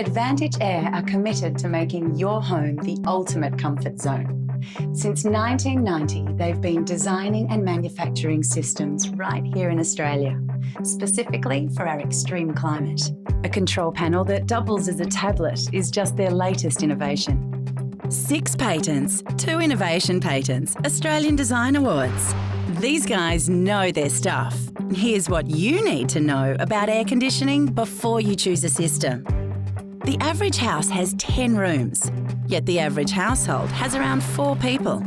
Advantage Air are committed to making your home the ultimate comfort zone. Since 1990, they've been designing and manufacturing systems right here in Australia, specifically for our extreme climate. A control panel that doubles as a tablet is just their latest innovation. 6 patents, 2 innovation patents, Australian Design Awards. These guys know their stuff. Here's what you need to know about air conditioning before you choose a system. The average house has 10 rooms, yet the average household has around 4 people.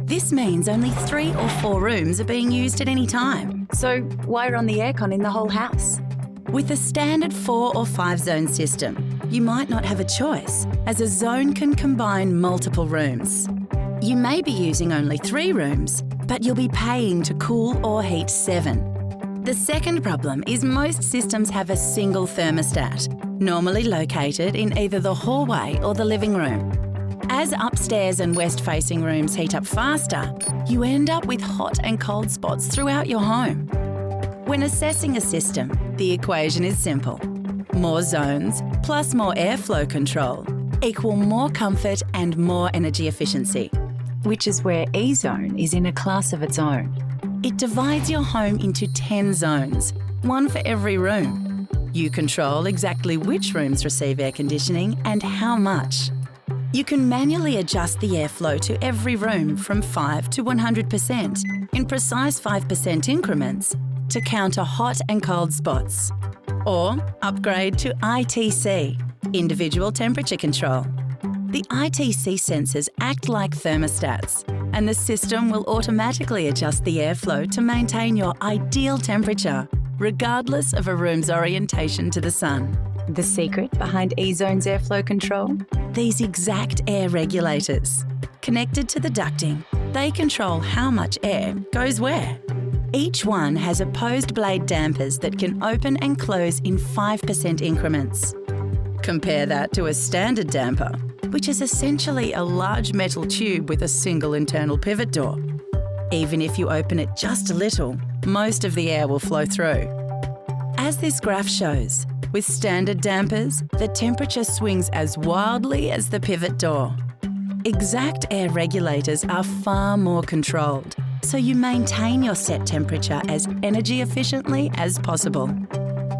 This means only 3 or 4 rooms are being used at any time. So why run the aircon in the whole house? With a standard 4 or 5 zone system, you might not have a choice, as a zone can combine multiple rooms. You may be using only 3 rooms, but you'll be paying to cool or heat 7. The second problem is most systems have a single thermostat, normally located in either the hallway or the living room. As upstairs and west-facing rooms heat up faster, you end up with hot and cold spots throughout your home. When assessing a system, the equation is simple. More zones plus more airflow control equal more comfort and more energy efficiency. Which is where Ezone is in a class of its own. It divides your home into 10 zones, 1 for every room. You control exactly which rooms receive air conditioning and how much. You can manually adjust the airflow to every room from 5 to 100% in precise 5% increments to counter hot and cold spots. Or upgrade to ITC, Individual Temperature Control. The ITC sensors act like thermostats, and the system will automatically adjust the airflow to maintain your ideal temperature, regardless of a room's orientation to the sun. The secret behind Ezone's airflow control? These exact air regulators. Connected to the ducting, they control how much air goes where. Each one has opposed blade dampers that can open and close in 5% increments. Compare that to a standard damper, which is essentially a large metal tube with a single internal pivot door. Even if you open it just a little, most of the air will flow through. As this graph shows, with standard dampers, the temperature swings as wildly as the pivot door. Exact air regulators are far more controlled, so you maintain your set temperature as energy efficiently as possible.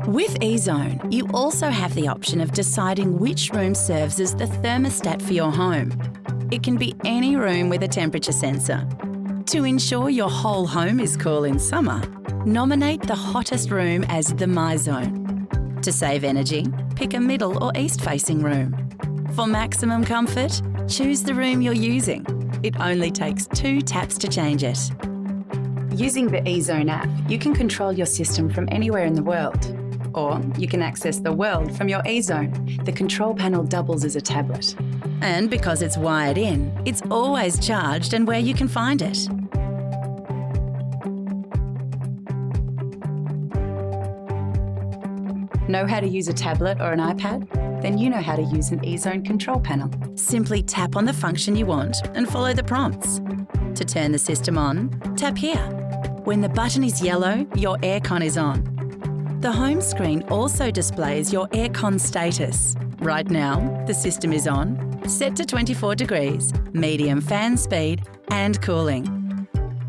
With Ezone, you also have the option of deciding which room serves as the thermostat for your home. It can be any room with a temperature sensor. To ensure your whole home is cool in summer, nominate the hottest room as the My Zone. To save energy, pick a middle or east-facing room. For maximum comfort, choose the room you're using. It only takes 2 taps to change it. Using the Ezone app, you can control your system from anywhere in the world. Or you can access the world from your Ezone. The control panel doubles as a tablet. And because it's wired in, it's always charged and where you can find it. Know how to use a tablet or an iPad? Then you know how to use an Ezone control panel. Simply tap on the function you want and follow the prompts. To turn the system on, tap here. When the button is yellow, your aircon is on. The home screen also displays your aircon status. Right now, the system is on, set to 24 degrees, medium fan speed and cooling.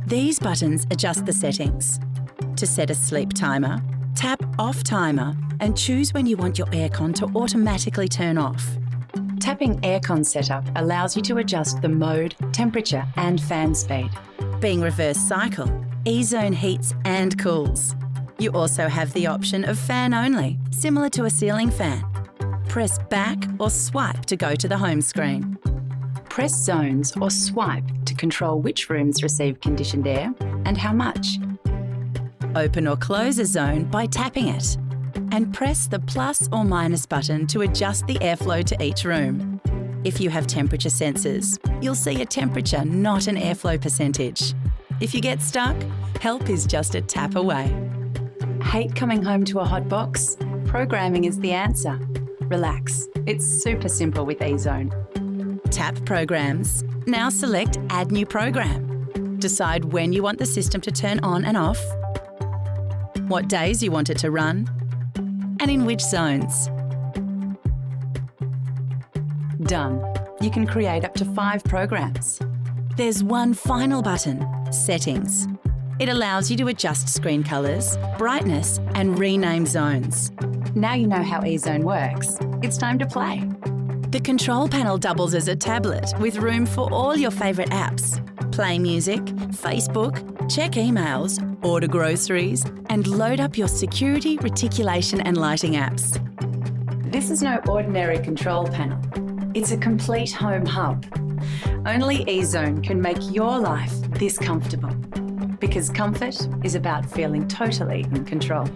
These buttons adjust the settings. To set a sleep timer, tap Off Timer and choose when you want your aircon to automatically turn off. Tapping Aircon Setup allows you to adjust the mode, temperature and fan speed. Being reverse cycle, Ezone heats and cools. You also have the option of fan only, similar to a ceiling fan. Press back or swipe to go to the home screen. Press zones or swipe to control which rooms receive conditioned air and how much. Open or close a zone by tapping it. And press the plus or minus button to adjust the airflow to each room. If you have temperature sensors, you'll see a temperature, not an airflow percentage. If you get stuck, help is just a tap away. Hate coming home to a hot box? Programming is the answer. Relax, it's super simple with Ezone. Tap Programs. Now select Add New Program. Decide when you want the system to turn on and off, what days you want it to run, and in which zones. Done. You can create up to 5 programs. There's one final button, Settings. It allows you to adjust screen colours, brightness and rename zones. Now you know how Ezone works. It's time to play. The control panel doubles as a tablet with room for all your favourite apps. Play music, Facebook, check emails, order groceries and load up your security, reticulation and lighting apps. This is no ordinary control panel. It's a complete home hub. Only Ezone can make your life this comfortable. Because comfort is about feeling totally in control.